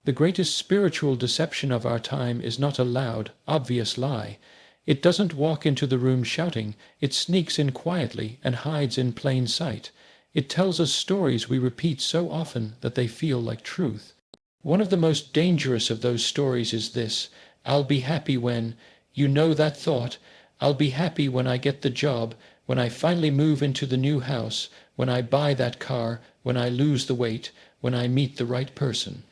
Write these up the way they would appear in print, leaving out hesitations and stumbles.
The greatest spiritual deception of our time is not a loud, obvious lie. It doesn't walk into the room shouting, it sneaks in quietly and hides in plain sight. It tells us stories we repeat so often that they feel like truth. One of the most dangerous of those stories is this: I'll be happy when, you know that thought, I'll be happy when I get the job, when I finally move into the new house, when I buy that car, when I lose the weight, when I meet the right person.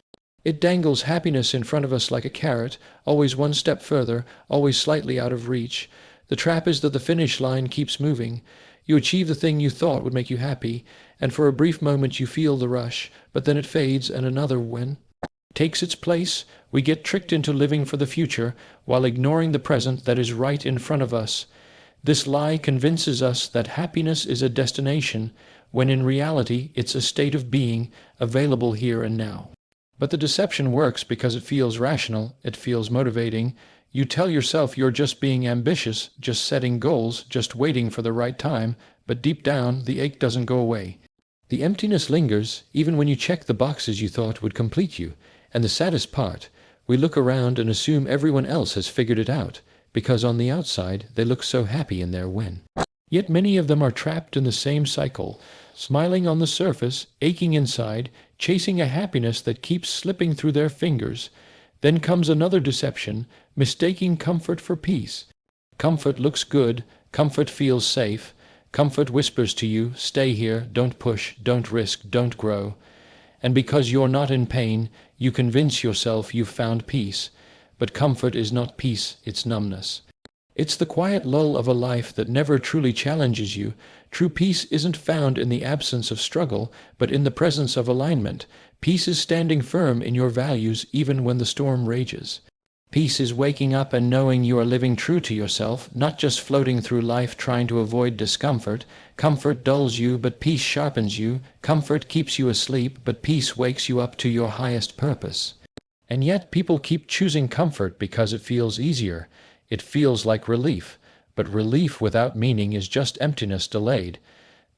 It dangles happiness in front of us like a carrot, always one step further, always slightly out of reach. The trap is that the finish line keeps moving. You achieve the thing you thought would make you happy, and for a brief moment you feel the rush, but then it fades and another win takes its place. We get tricked into living for the future while ignoring the present that is right in front of us. This lie convinces us that happiness is a destination, when in reality it's a state of being available here and now. But the deception works because it feels rational, it feels motivating. You tell yourself you're just being ambitious, just setting goals, just waiting for the right time, but deep down the ache doesn't go away. The emptiness lingers even when you check the boxes you thought would complete you. And the saddest part, we look around and assume everyone else has figured it out, because on the outside they look so happy in their win. Yet many of them are trapped in the same cycle, smiling on the surface, aching inside, chasing a happiness that keeps slipping through their fingers. Then comes another deception, mistaking comfort for peace. Comfort looks good, comfort feels safe, comfort whispers to you, stay here, don't push, don't risk, don't grow. And because you're not in pain, you convince yourself you've found peace. But comfort is not peace, it's numbness. It's the quiet lull of a life that never truly challenges you. True peace isn't found in the absence of struggle, but in the presence of alignment. Peace is standing firm in your values even when the storm rages. Peace is waking up and knowing you are living true to yourself, not just floating through life trying to avoid discomfort. Comfort dulls you, but peace sharpens you. Comfort keeps you asleep, but peace wakes you up to your highest purpose. And yet people keep choosing comfort because it feels easier. It feels like relief, but relief without meaning is just emptiness delayed.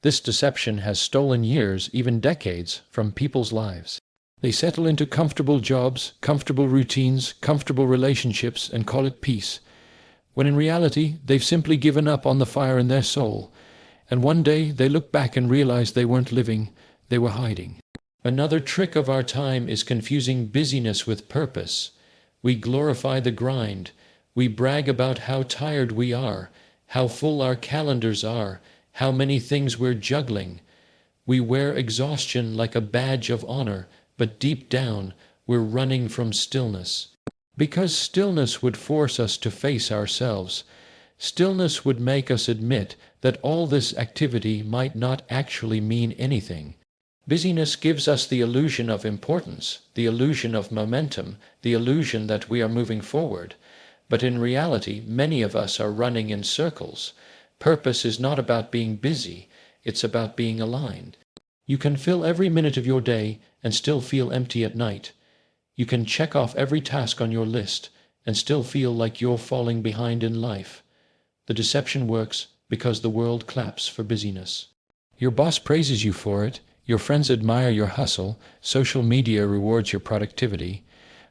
This deception has stolen years, even decades, from people's lives. They settle into comfortable jobs, comfortable routines, comfortable relationships, and call it peace, when in reality they've simply given up on the fire in their soul. And one day they look back and realize they weren't living, they were hiding. Another trick of our time is confusing busyness with purpose. We glorify the grind. We brag about how tired we are, how full our calendars are, how many things we're juggling. We wear exhaustion like a badge of honor, but deep down we're running from stillness. Because stillness would force us to face ourselves. Stillness would make us admit that all this activity might not actually mean anything. Busyness gives us the illusion of importance, the illusion of momentum, the illusion that we are moving forward. But in reality, many of us are running in circles. Purpose is not about being busy, it's about being aligned. You can fill every minute of your day and still feel empty at night. You can check off every task on your list and still feel like you're falling behind in life. The deception works because the world claps for busyness. Your boss praises you for it, your friends admire your hustle, social media rewards your productivity,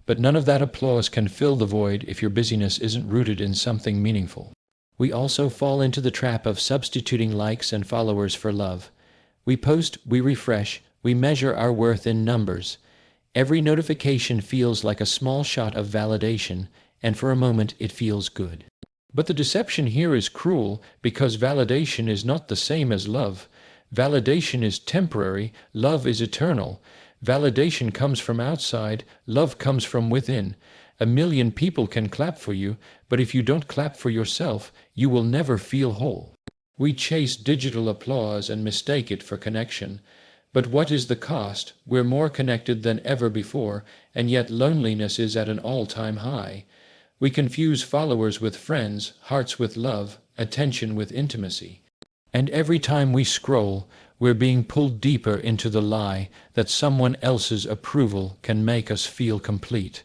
but none of that applause can fill the void if your busyness isn't rooted in something meaningful. We also fall into the trap of substituting likes and followers for love. We post, we refresh, we measure our worth in numbers. Every notification feels like a small shot of validation, and for a moment it feels good. But the deception here is cruel because validation is not the same as love. Validation is temporary, love is eternal. Validation comes from outside, love comes from within. 1,000,000 people can clap for you, but if you don't clap for yourself, you will never feel whole. We chase digital applause and mistake it for connection. But what is the cost? We're more connected than ever before, and yet loneliness is at an all-time high. We confuse followers with friends, hearts with love, attention with intimacy. And every time we scroll, we're being pulled deeper into the lie that someone else's approval can make us feel complete.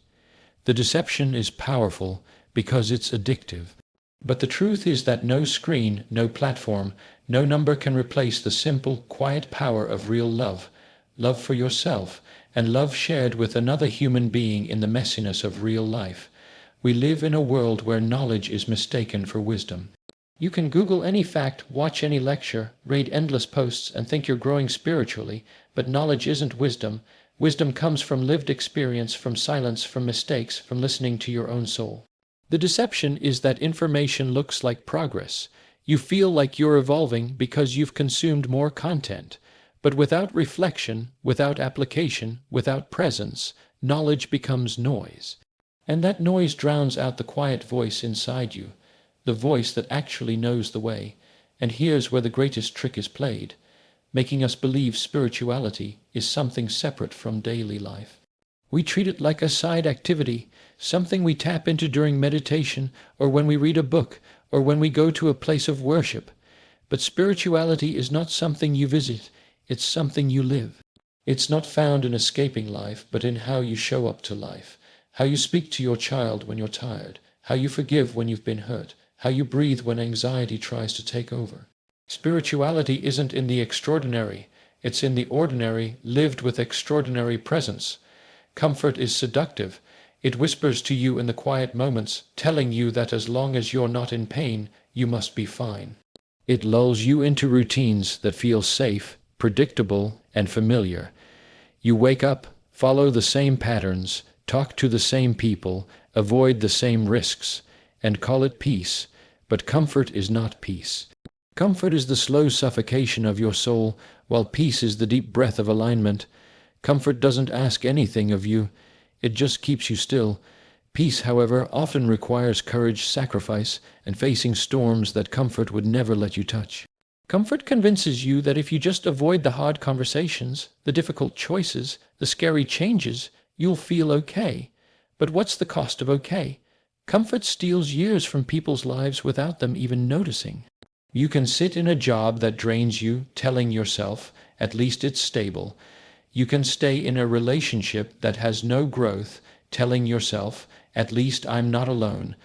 The deception is powerful because it's addictive. But the truth is that no screen, no platform, no number can replace the simple, quiet power of real love. Love for yourself, and love shared with another human being in the messiness of real life. We live in a world where knowledge is mistaken for wisdom. You can Google any fact, watch any lecture, read endless posts, and think you're growing spiritually, but knowledge isn't wisdom. Wisdom comes from lived experience, from silence, from mistakes, from listening to your own soul. The deception is that information looks like progress. You feel like you're evolving because you've consumed more content. But without reflection, without application, without presence, knowledge becomes noise. And that noise drowns out the quiet voice inside you, the voice that actually knows the way. And here's where the greatest trick is played, making us believe spirituality is something separate from daily life. We treat it like a side activity, something we tap into during meditation, or when we read a book, or when we go to a place of worship. But spirituality is not something you visit, it's something you live. It's not found in escaping life, but in how you show up to life, how you speak to your child when you're tired, how you forgive when you've been hurt, how you breathe when anxiety tries to take over. Spirituality isn't in the extraordinary, it's in the ordinary, lived with extraordinary presence. Comfort is seductive. It whispers to you in the quiet moments, telling you that as long as you're not in pain, you must be fine. It lulls you into routines that feel safe, predictable, and familiar. You wake up, follow the same patterns, talk to the same people, avoid the same risks, and call it peace. But comfort is not peace. Comfort is the slow suffocation of your soul, while peace is the deep breath of alignment. Comfort doesn't ask anything of you. It just keeps you still. Peace, however, often requires courage, sacrifice, and facing storms that comfort would never let you touch. Comfort convinces you that if you just avoid the hard conversations, the difficult choices, the scary changes, you'll feel okay. But what's the cost of okay? Comfort steals years from people's lives without them even noticing. You can sit in a job that drains you, telling yourself, at least it's stable. You can stay in a relationship that has no growth, telling yourself, at least I'm not alone.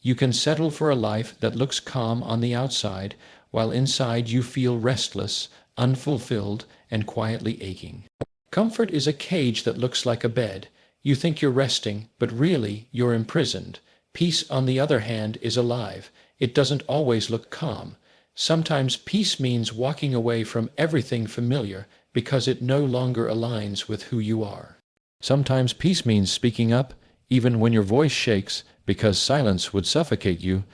You can settle for a life that looks calm on the outside, while inside you feel restless, unfulfilled, and quietly aching. Comfort is a cage that looks like a bed. You think you're resting, but really you're imprisoned. Peace, on the other hand, is alive. It doesn't always look calm. Sometimes peace means walking away from everything familiar because it no longer aligns with who you are. Sometimes peace means speaking up, even when your voice shakes, because silence would suffocate you.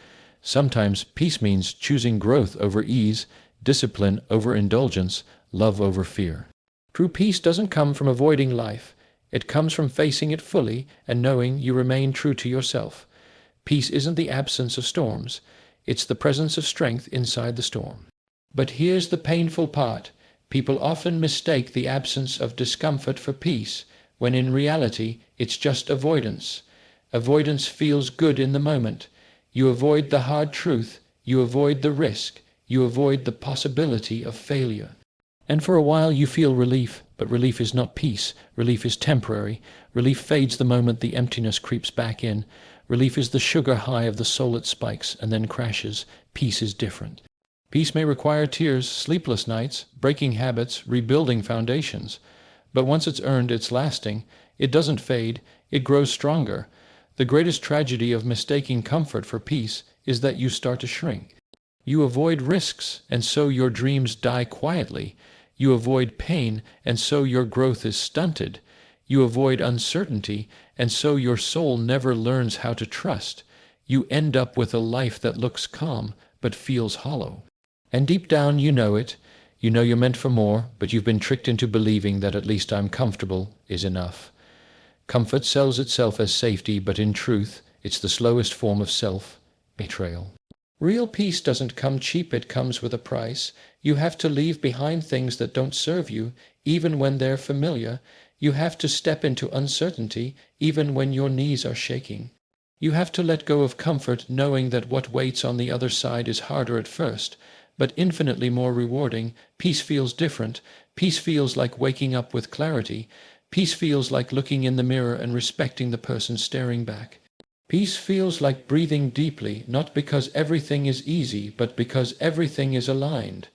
Sometimes peace means choosing growth over ease, discipline over indulgence, love over fear. True peace doesn't come from avoiding life. It comes from facing it fully and knowing you remain true to yourself. Peace isn't the absence of storms. It's the presence of strength inside the storm. But here's the painful part. People often mistake the absence of discomfort for peace, when in reality it's just avoidance. Avoidance feels good in the moment. You avoid the hard truth, you avoid the risk, you avoid the possibility of failure. And for a while you feel relief, but relief is not peace. Relief is temporary. Relief fades the moment the emptiness creeps back in. Relief is the sugar high of the soul it spikes and then crashes. Peace is different. Peace may require tears, sleepless nights, breaking habits, rebuilding foundations. But once it's earned, it's lasting. It doesn't fade. It grows stronger. The greatest tragedy of mistaking comfort for peace is that you start to shrink. You avoid risks, and so your dreams die quietly. You avoid pain, and so your growth is stunted. You avoid uncertainty, and so your soul never learns how to trust. You end up with a life that looks calm, but feels hollow. And deep down you know it. You know you're meant for more, but you've been tricked into believing that at least I'm comfortable is enough. Comfort sells itself as safety, but in truth, it's the slowest form of self-betrayal. Real peace doesn't come cheap, it comes with a price. You have to leave behind things that don't serve you, even when they're familiar. You have to step into uncertainty, even when your knees are shaking. You have to let go of comfort, knowing that what waits on the other side is harder at first, but infinitely more rewarding. Peace feels different. Peace feels like waking up with clarity. Peace feels like looking in the mirror and respecting the person staring back. Peace feels like breathing deeply, not because everything is easy, but because everything is aligned.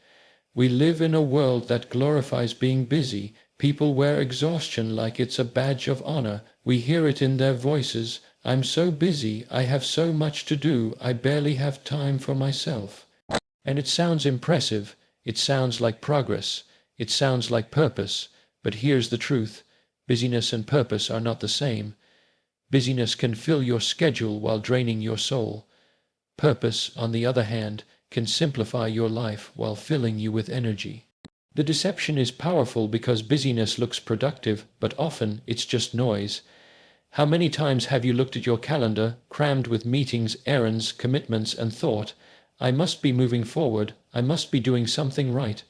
We live in a world that glorifies being busy. People wear exhaustion like it's a badge of honor. We hear it in their voices. I'm so busy, I have so much to do, I barely have time for myself. And it sounds impressive, it sounds like progress, it sounds like purpose, but here's the truth. Busyness and purpose are not the same. Busyness can fill your schedule while draining your soul. Purpose, on the other hand, can simplify your life while filling you with energy. The deception is powerful because busyness looks productive, but often it's just noise. How many times have you looked at your calendar, crammed with meetings, errands, commitments, and thought, I must be moving forward, I must be doing something right.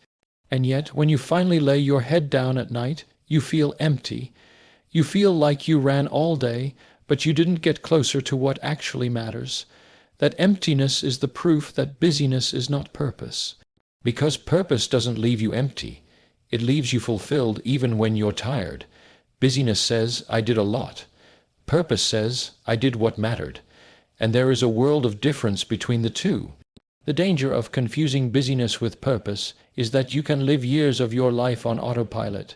And yet, when you finally lay your head down at night, you feel empty. You feel like you ran all day, but you didn't get closer to what actually matters. That emptiness is the proof that busyness is not purpose. Because purpose doesn't leave you empty. It leaves you fulfilled even when you're tired. Busyness says, I did a lot. Purpose says, I did what mattered. And there is a world of difference between the two. The danger of confusing busyness with purpose is that you can live years of your life on autopilot.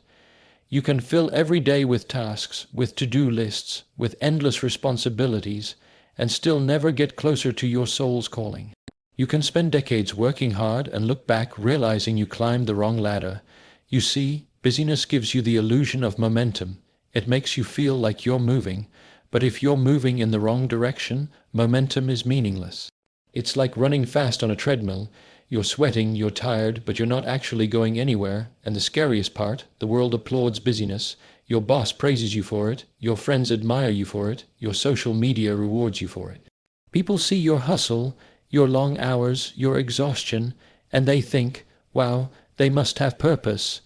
You can fill every day with tasks, with to-do lists, with endless responsibilities, and still never get closer to your soul's calling. You can spend decades working hard and look back realizing you climbed the wrong ladder. You see, busyness gives you the illusion of momentum. It makes you feel like you're moving, but if you're moving in the wrong direction, momentum is meaningless. It's like running fast on a treadmill. You're sweating, you're tired, but you're not actually going anywhere, and the scariest part, the world applauds busyness. Your boss praises you for it, your friends admire you for it, your social media rewards you for it. People see your hustle, your long hours, your exhaustion, and they think, wow, they must have purpose.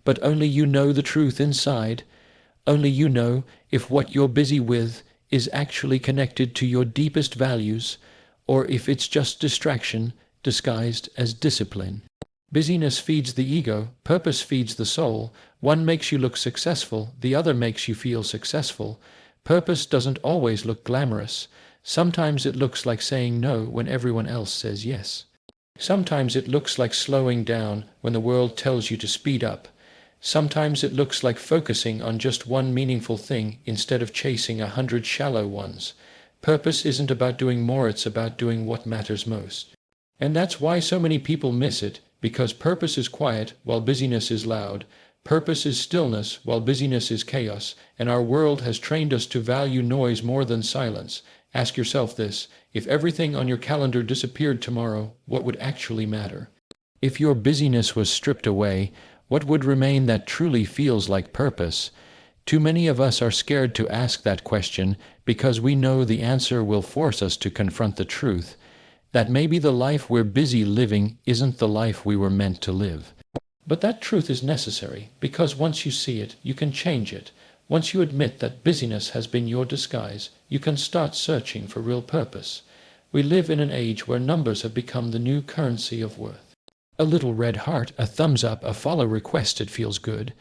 But only you know the truth inside. Only you know if what you're busy with is actually connected to your deepest values, or if it's just distraction disguised as discipline. Busyness feeds the ego, purpose feeds the soul. One makes you look successful, the other makes you feel successful. Purpose doesn't always look glamorous. Sometimes it looks like saying no when everyone else says yes. Sometimes it looks like slowing down when the world tells you to speed up. Sometimes it looks like focusing on just one meaningful thing instead of chasing 100 shallow ones. Purpose isn't about doing more, it's about doing what matters most. And that's why so many people miss it, because purpose is quiet while busyness is loud. Purpose is stillness while busyness is chaos, and our world has trained us to value noise more than silence. Ask yourself this: if everything on your calendar disappeared tomorrow, what would actually matter? If your busyness was stripped away, what would remain that truly feels like purpose? Too many of us are scared to ask that question because we know the answer will force us to confront the truth, that maybe the life we're busy living isn't the life we were meant to live. But that truth is necessary, because once you see it, you can change it. Once you admit that busyness has been your disguise, you can start searching for real purpose. We live in an age where numbers have become the new currency of worth. A little red heart, a thumbs up, a follow request, it feels good.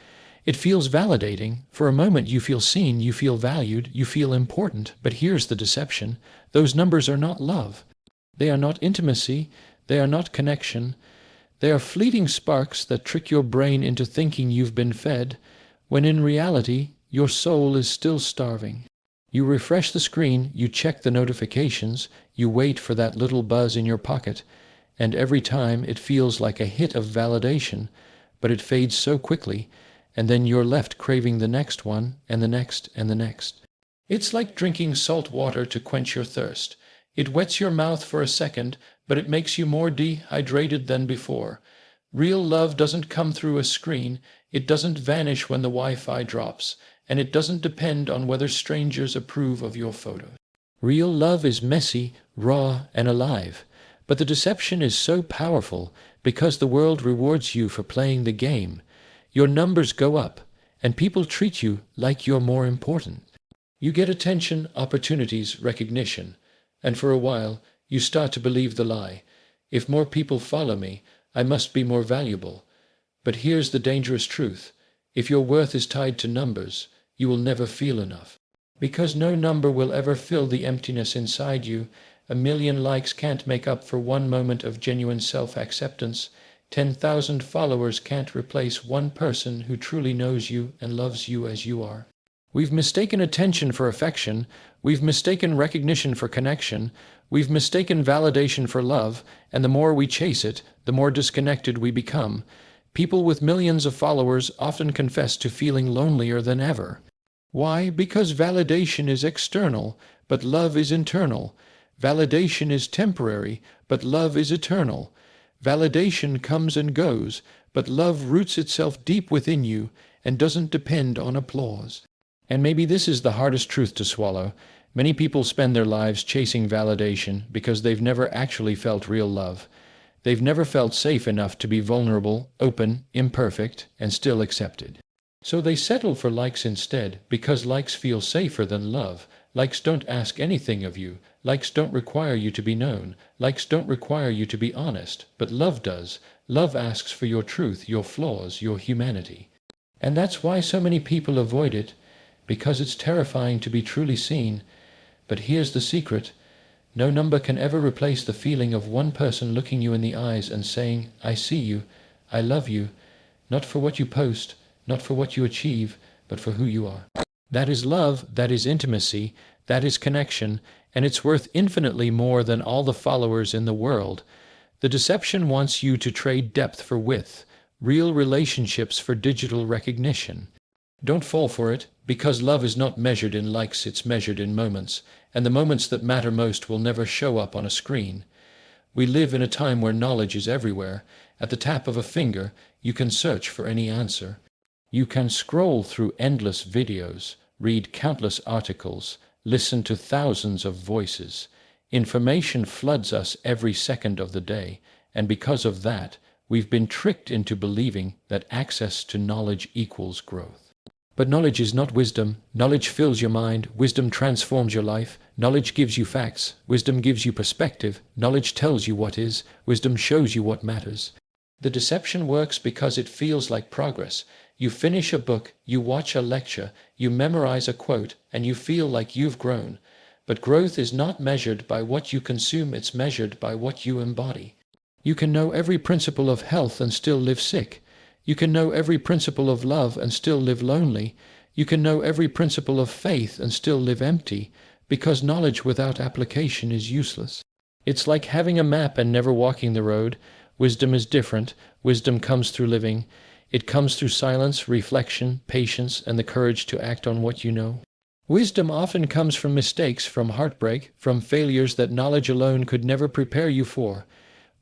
It feels validating. For a moment you feel seen, you feel valued, you feel important. But here's the deception. Those numbers are not love. They are not intimacy. They are not connection. They are fleeting sparks that trick your brain into thinking you've been fed, when in reality your soul is still starving. You refresh the screen, you check the notifications, you wait for that little buzz in your pocket, and every time it feels like a hit of validation, but it fades so quickly, and then you're left craving the next one, and the next, and the next. It's like drinking salt water to quench your thirst. It wets your mouth for a second, but it makes you more dehydrated than before. Real love doesn't come through a screen, it doesn't vanish when the Wi-Fi drops, and it doesn't depend on whether strangers approve of your photos. Real love is messy, raw, and alive. But the deception is so powerful because the world rewards you for playing the game. Your numbers go up, and people treat you like you're more important. You get attention, opportunities, recognition, and for a while you start to believe the lie. If more people follow me, I must be more valuable. But here's the dangerous truth. If your worth is tied to numbers, you will never feel enough. Because no number will ever fill the emptiness inside you. 1 million likes can't make up for 1 moment of genuine self-acceptance. 10,000 followers can't replace one person who truly knows you and loves you as you are. We've mistaken attention for affection, we've mistaken recognition for connection, we've mistaken validation for love, and the more we chase it, the more disconnected we become. People with millions of followers often confess to feeling lonelier than ever. Why? Because validation is external, but love is internal. Validation is temporary, but love is eternal. Validation comes and goes, but love roots itself deep within you and doesn't depend on applause. And maybe this is the hardest truth to swallow. Many people spend their lives chasing validation because they've never actually felt real love. They've never felt safe enough to be vulnerable, open, imperfect, and still accepted. So they settle for likes instead, because likes feel safer than love. Likes don't ask anything of you. Likes don't require you to be known. Likes don't require you to be honest. But love does. Love asks for your truth, your flaws, your humanity. And that's why so many people avoid it, because it's terrifying to be truly seen. But here's the secret. No number can ever replace the feeling of one person looking you in the eyes and saying, "I see you, I love you," not for what you post, not for what you achieve, but for who you are. That is love, that is intimacy, that is connection, and it's worth infinitely more than all the followers in the world. The deception wants you to trade depth for width, real relationships for digital recognition. Don't fall for it, because love is not measured in likes, it's measured in moments, and the moments that matter most will never show up on a screen. We live in a time where knowledge is everywhere. At the tap of a finger, you can search for any answer. You can scroll through endless videos, read countless articles, listen to thousands of voices. Information floods us every second of the day, and because of that, we've been tricked into believing that access to knowledge equals growth. But knowledge is not wisdom. Knowledge fills your mind. Wisdom transforms your life. Knowledge gives you facts. Wisdom gives you perspective. Knowledge tells you what is. Wisdom shows you what matters. The deception works because it feels like progress. You finish a book, you watch a lecture, you memorize a quote, and you feel like you've grown. But growth is not measured by what you consume, it's measured by what you embody. You can know every principle of health and still live sick. You can know every principle of love and still live lonely. You can know every principle of faith and still live empty, because knowledge without application is useless. It's like having a map and never walking the road. Wisdom is different. Wisdom comes through living. It comes through silence, reflection, patience, and the courage to act on what you know. Wisdom often comes from mistakes, from heartbreak, from failures that knowledge alone could never prepare you for.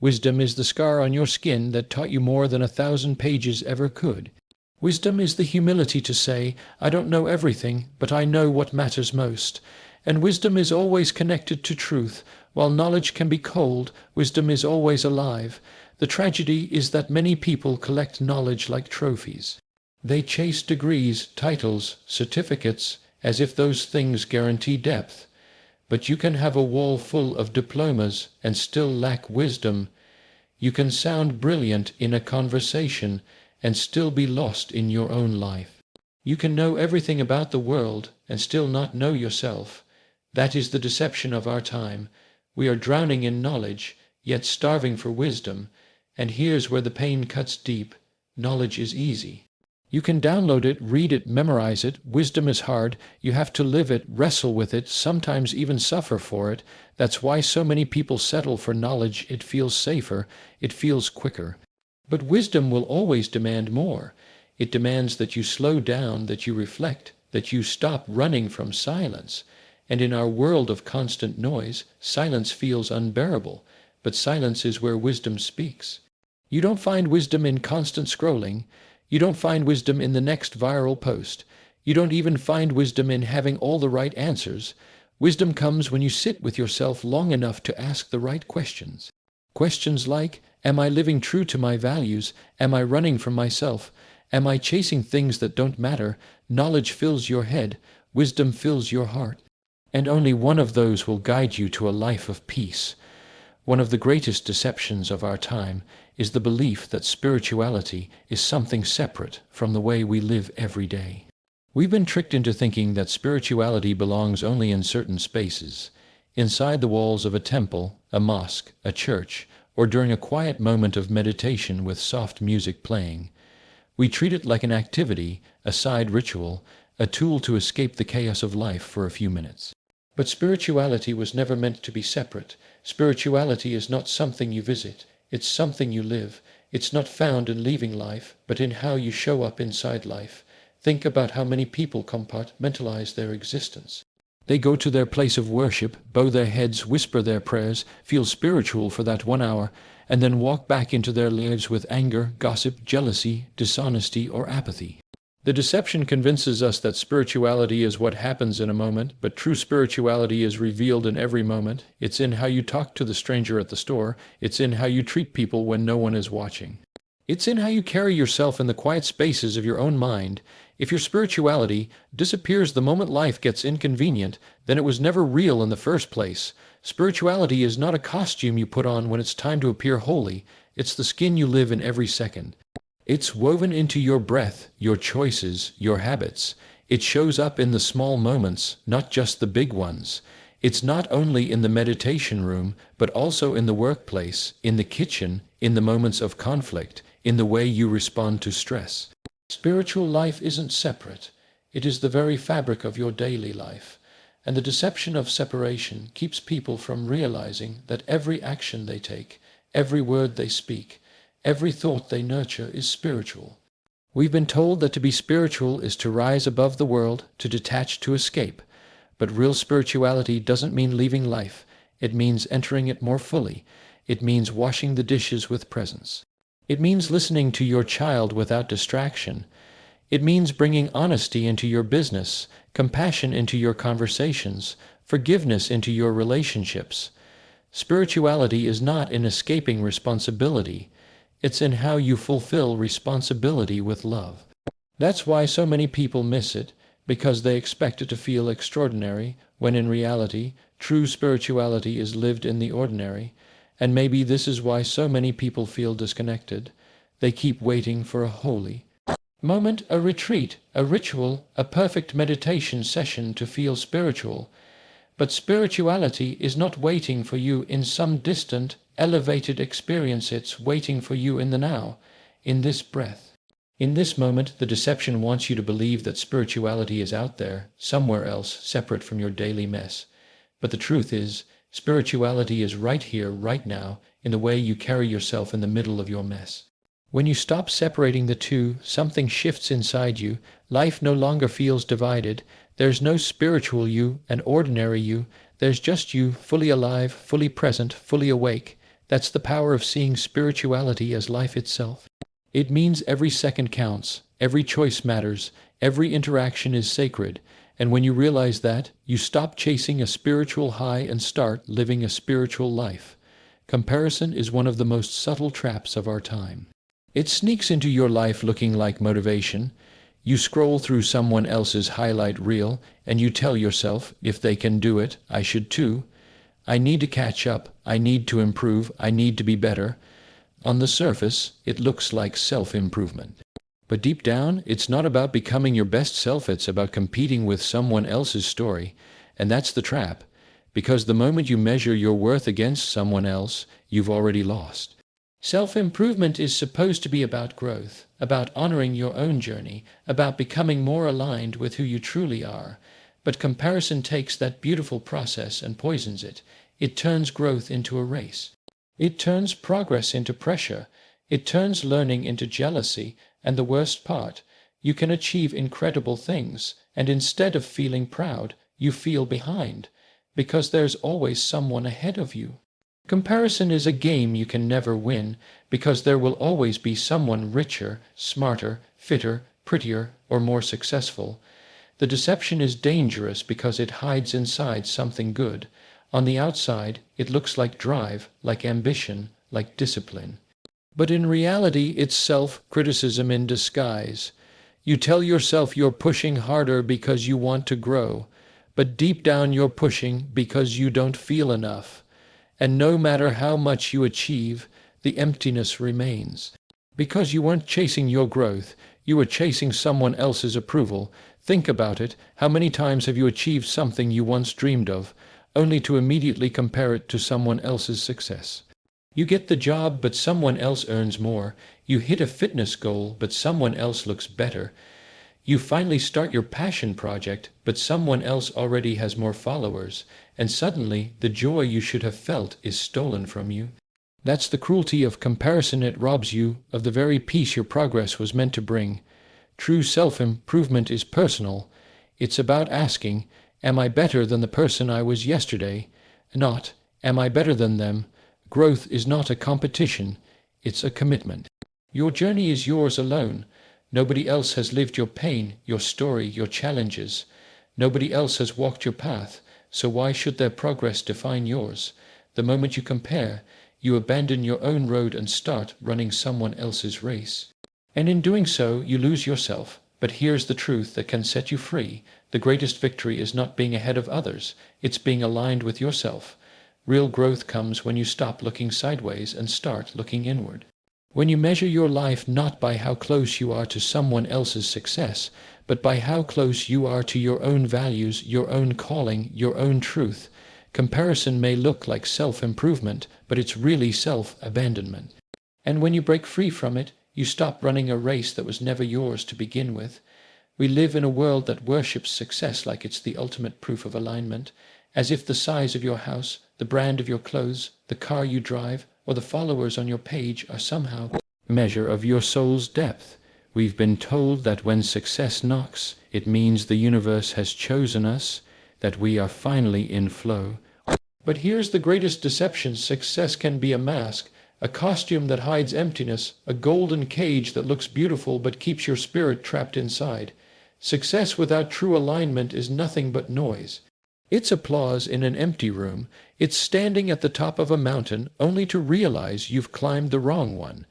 Wisdom is the scar on your skin that taught you more than 1,000 pages ever could. Wisdom is the humility to say, "I don't know everything, but I know what matters most." And wisdom is always connected to truth. While knowledge can be cold, wisdom is always alive. The tragedy is that many people collect knowledge like trophies. They chase degrees, titles, certificates, as if those things guarantee depth. But you can have a wall full of diplomas and still lack wisdom. You can sound brilliant in a conversation and still be lost in your own life. You can know everything about the world and still not know yourself. That is the deception of our time. We are drowning in knowledge, yet starving for wisdom. And here's where the pain cuts deep. Knowledge is easy. You can download it, read it, memorize it. Wisdom is hard. You have to live it, wrestle with it, sometimes even suffer for it. That's why so many people settle for knowledge. It feels safer. It feels quicker. But wisdom will always demand more. It demands that you slow down, that you reflect, that you stop running from silence. And in our world of constant noise, silence feels unbearable. But silence is where wisdom speaks. You don't find wisdom in constant scrolling. You don't find wisdom in the next viral post. You don't even find wisdom in having all the right answers. Wisdom comes when you sit with yourself long enough to ask the right questions. Questions like, am I living true to my values? Am I running from myself? Am I chasing things that don't matter? Knowledge fills your head. Wisdom fills your heart. And only one of those will guide you to a life of peace. One of the greatest deceptions of our time is the belief that spirituality is something separate from the way we live every day. We've been tricked into thinking that spirituality belongs only in certain spaces, inside the walls of a temple, a mosque, a church, or during a quiet moment of meditation with soft music playing. We treat it like an activity, a side ritual, a tool to escape the chaos of life for a few minutes. But spirituality was never meant to be separate. Spirituality is not something you visit, it's something you live. It's not found in leaving life, but in how you show up inside life. Think about how many people compartmentalize their existence. They go to their place of worship, bow their heads, whisper their prayers, feel spiritual for that 1 hour, and then walk back into their lives with anger, gossip, jealousy, dishonesty, or apathy. The deception convinces us that spirituality is what happens in a moment, but true spirituality is revealed in every moment. It's in how you talk to the stranger at the store. It's in how you treat people when no one is watching. It's in how you carry yourself in the quiet spaces of your own mind. If your spirituality disappears the moment life gets inconvenient, then it was never real in the first place. Spirituality is not a costume you put on when it's time to appear holy. It's the skin you live in every second. It's woven into your breath, your choices, your habits. It shows up in the small moments, not just the big ones. It's not only in the meditation room, but also in the workplace, in the kitchen, in the moments of conflict, in the way you respond to stress. Spiritual life isn't separate. It is the very fabric of your daily life. And the deception of separation keeps people from realizing that every action they take, every word they speak, every thought they nurture is spiritual. We've been told that to be spiritual is to rise above the world, to detach, to escape. But real spirituality doesn't mean leaving life. It means entering it more fully. It means washing the dishes with presence. It means listening to your child without distraction. It means bringing honesty into your business, compassion into your conversations, forgiveness into your relationships. Spirituality is not in escaping responsibility. It's in how you fulfill responsibility with love. That's why so many people miss it, because they expect it to feel extraordinary, when in reality, true spirituality is lived in the ordinary. And maybe this is why so many people feel disconnected. They keep waiting for a holy moment, a retreat, a ritual, a perfect meditation session to feel spiritual. But spirituality is not waiting for you in some distant, elevated experience. It's waiting for you in the now, in this breath. In this moment, the deception wants you to believe that spirituality is out there, somewhere else, separate from your daily mess. But the truth is, spirituality is right here, right now, in the way you carry yourself in the middle of your mess. When you stop separating the two, something shifts inside you. Life no longer feels divided. There's no spiritual you and ordinary you. There's just you, fully alive, fully present, fully awake. That's the power of seeing spirituality as life itself. It means every second counts, every choice matters, every interaction is sacred. And when you realize that, you stop chasing a spiritual high and start living a spiritual life. Comparison is one of the most subtle traps of our time. It sneaks into your life looking like motivation. You scroll through someone else's highlight reel, and you tell yourself, if they can do it, I should too. I need to catch up, I need to improve, I need to be better. On the surface, it looks like self-improvement. But deep down, it's not about becoming your best self, it's about competing with someone else's story. And that's the trap, because the moment you measure your worth against someone else, you've already lost. Self-improvement is supposed to be about growth, about honoring your own journey, about becoming more aligned with who you truly are. But comparison takes that beautiful process and poisons it. It turns growth into a race. It turns progress into pressure. It turns learning into jealousy. And the worst part, you can achieve incredible things, and instead of feeling proud, you feel behind, because there's always someone ahead of you. Comparison is a game you can never win, because there will always be someone richer, smarter, fitter, prettier, or more successful. The deception is dangerous because it hides inside something good. On the outside, it looks like drive, like ambition, like discipline. But in reality, it's self-criticism in disguise. You tell yourself you're pushing harder because you want to grow, but deep down you're pushing because you don't feel enough. And no matter how much you achieve, the emptiness remains. Because you weren't chasing your growth, you were chasing someone else's approval. Think about it. How many times have you achieved something you once dreamed of, only to immediately compare it to someone else's success? You get the job, but someone else earns more. You hit a fitness goal, but someone else looks better. You finally start your passion project, but someone else already has more followers, and suddenly the joy you should have felt is stolen from you. That's the cruelty of comparison. It robs you of the very peace your progress was meant to bring. True self-improvement is personal. It's about asking, am I better than the person I was yesterday? Not, am I better than them? Growth is not a competition, it's a commitment. Your journey is yours alone. Nobody else has lived your pain, your story, your challenges. Nobody else has walked your path, so why should their progress define yours? The moment you compare, you abandon your own road and start running someone else's race. And in doing so, you lose yourself. But here's the truth that can set you free. The greatest victory is not being ahead of others, it's being aligned with yourself. Real growth comes when you stop looking sideways and start looking inward. When you measure your life not by how close you are to someone else's success, but by how close you are to your own values, your own calling, your own truth. Comparison may look like self-improvement, but it's really self-abandonment. And when you break free from it, you stop running a race that was never yours to begin with. We live in a world that worships success like it's the ultimate proof of alignment, as if the size of your house, the brand of your clothes, the car you drive, or the followers on your page are somehow a measure of your soul's depth. We've been told that when success knocks, it means the universe has chosen us, that we are finally in flow. But here's the greatest deception. Success can be a mask, a costume that hides emptiness, a golden cage that looks beautiful but keeps your spirit trapped inside. Success without true alignment is nothing but noise. It's applause in an empty room. It's standing at the top of a mountain only to realize you've climbed the wrong one.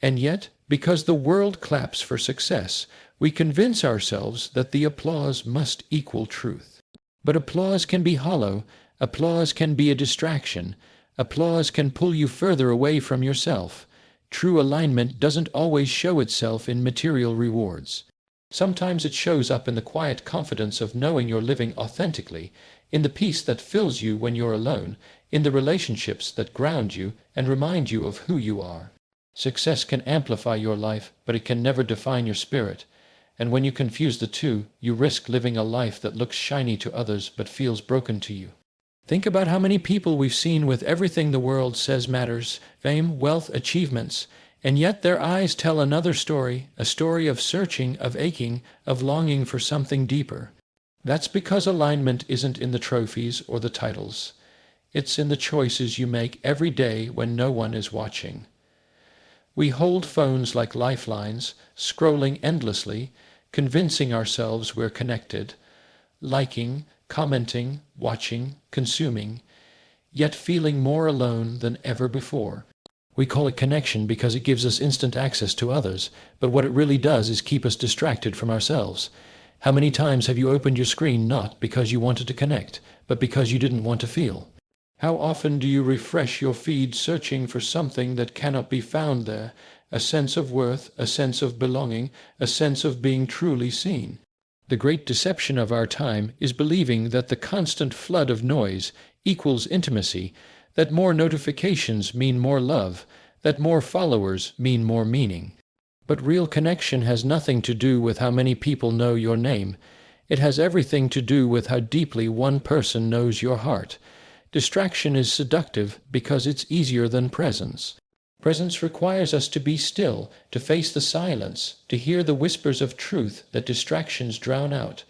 And yet, because the world claps for success, we convince ourselves that the applause must equal truth. But applause can be hollow. Applause can be a distraction. Applause can pull you further away from yourself. True alignment doesn't always show itself in material rewards. Sometimes it shows up in the quiet confidence of knowing you're living authentically, in the peace that fills you when you're alone, in the relationships that ground you and remind you of who you are. Success can amplify your life, but it can never define your spirit. And when you confuse the two, you risk living a life that looks shiny to others but feels broken to you. Think about how many people we've seen with everything the world says matters, fame, wealth, achievements, and yet their eyes tell another story, a story of searching, of aching, of longing for something deeper. That's because alignment isn't in the trophies or the titles. It's in the choices you make every day when no one is watching. We hold phones like lifelines, scrolling endlessly, convincing ourselves we're connected, liking, commenting, watching, consuming, yet feeling more alone than ever before. We call it connection because it gives us instant access to others, but what it really does is keep us distracted from ourselves. How many times have you opened your screen not because you wanted to connect, but because you didn't want to feel? How often do you refresh your feed searching for something that cannot be found there, a sense of worth, a sense of belonging, a sense of being truly seen? The great deception of our time is believing that the constant flood of noise equals intimacy, that more notifications mean more love, that more followers mean more meaning. But real connection has nothing to do with how many people know your name. It has everything to do with how deeply one person knows your heart. Distraction is seductive because it's easier than presence. Presence requires us to be still, to face the silence, to hear the whispers of truth that distractions drown out.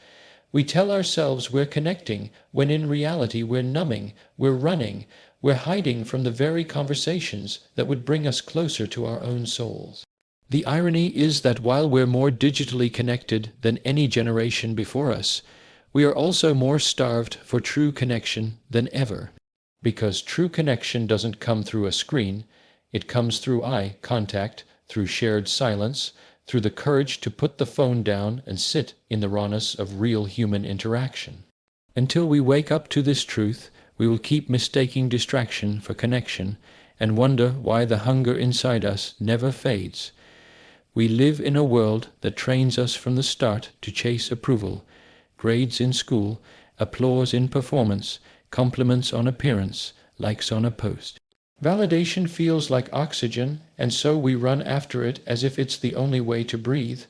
We tell ourselves we're connecting, when in reality we're numbing, we're running, we're hiding from the very conversations that would bring us closer to our own souls. The irony is that while we're more digitally connected than any generation before us, we are also more starved for true connection than ever. Because true connection doesn't come through a screen, it comes through eye contact, through shared silence, through the courage to put the phone down and sit in the rawness of real human interaction. Until we wake up to this truth, we will keep mistaking distraction for connection and wonder why the hunger inside us never fades. We live in a world that trains us from the start to chase approval, grades in school, applause in performance, compliments on appearance, likes on a post. Validation feels like oxygen, and so we run after it as if it's the only way to breathe.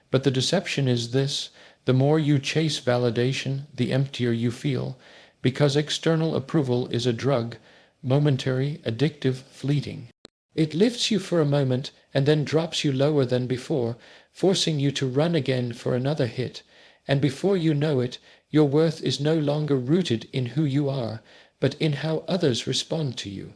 But the deception is this: the more you chase validation, the emptier you feel, because external approval is a drug, momentary, addictive, fleeting. It lifts you for a moment and then drops you lower than before, forcing you to run again for another hit. And before you know it, your worth is no longer rooted in who you are, but in how others respond to you.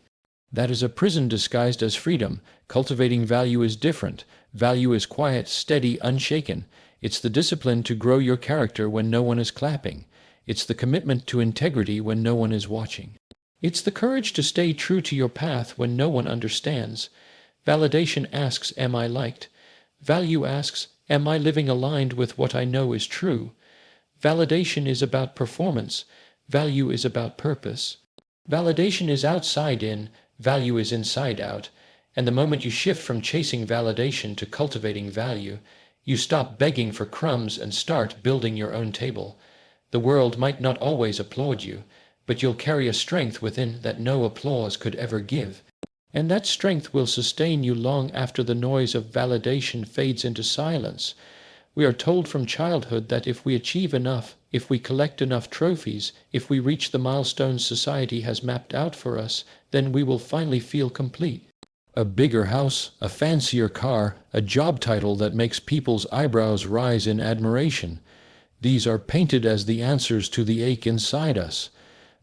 That is a prison disguised as freedom. Cultivating value is different. Value is quiet, steady, unshaken. It's the discipline to grow your character when no one is clapping. It's the commitment to integrity when no one is watching. It's the courage to stay true to your path when no one understands. Validation asks, am I liked? Value asks, am I living aligned with what I know is true? Validation is about performance. Value is about purpose. Validation is outside in. Value is inside out. And the moment you shift from chasing validation to cultivating value, you stop begging for crumbs and start building your own table. The world might not always applaud you, but you'll carry a strength within that no applause could ever give. And that strength will sustain you long after the noise of validation fades into silence. We are told from childhood that if we achieve enough, if we collect enough trophies, if we reach the milestones society has mapped out for us, then we will finally feel complete. A bigger house, a fancier car, a job title that makes people's eyebrows rise in admiration. These are painted as the answers to the ache inside us.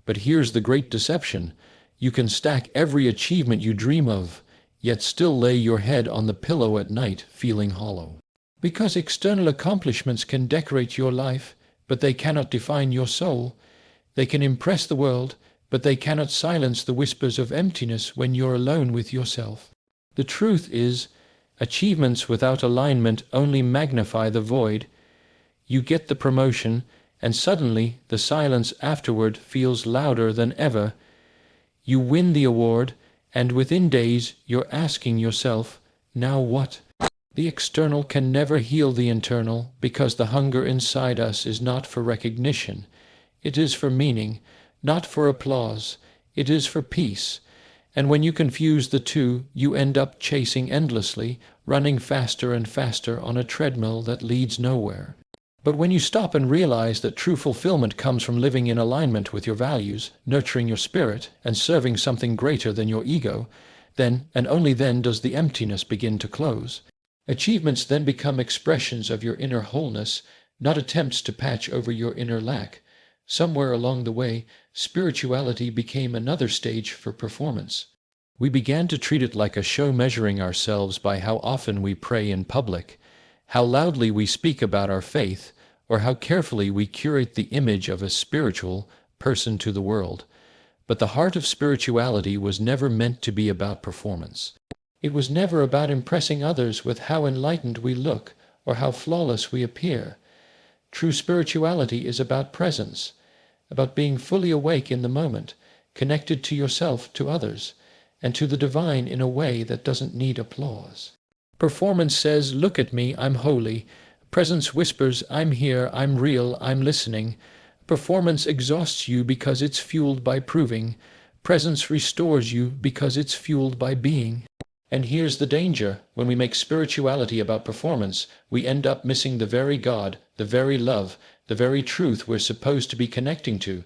But here's the great deception. You can stack every achievement you dream of, yet still lay your head on the pillow at night feeling hollow. Because external accomplishments can decorate your life, but they cannot define your soul. They can impress the world, but they cannot silence the whispers of emptiness when you're alone with yourself. The truth is, achievements without alignment only magnify the void. You get the promotion, and suddenly the silence afterward feels louder than ever. You win the award, and within days you're asking yourself, now what? The external can never heal the internal, because the hunger inside us is not for recognition. It is for meaning, not for applause. It is for peace. And when you confuse the two, you end up chasing endlessly, running faster and faster on a treadmill that leads nowhere. But when you stop and realize that true fulfillment comes from living in alignment with your values, nurturing your spirit, and serving something greater than your ego, then, and only then, does the emptiness begin to close. Achievements then become expressions of your inner wholeness, not attempts to patch over your inner lack. Somewhere along the way, spirituality became another stage for performance. We began to treat it like a show, measuring ourselves by how often we pray in public, how loudly we speak about our faith, or how carefully we curate the image of a spiritual person to the world. But the heart of spirituality was never meant to be about performance. It was never about impressing others with how enlightened we look or how flawless we appear. True spirituality is about presence, about being fully awake in the moment, connected to yourself, to others, and to the divine in a way that doesn't need applause. Performance says, look at me, I'm holy. Presence whispers, I'm here, I'm real, I'm listening. Performance exhausts you because it's fueled by proving. Presence restores you because it's fueled by being. And here's the danger. When we make spirituality about performance, we end up missing the very God, the very love, the very truth we're supposed to be connecting to.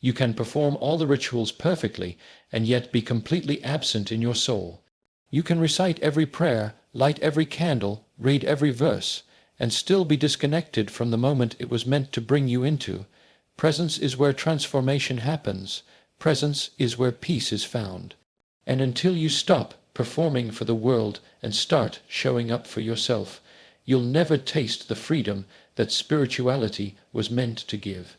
You can perform all the rituals perfectly and yet be completely absent in your soul. You can recite every prayer, light every candle, read every verse, and still be disconnected from the moment it was meant to bring you into. Presence is where transformation happens. Presence is where peace is found. And until you stop performing for the world and start showing up for yourself, you'll never taste the freedom that spirituality was meant to give.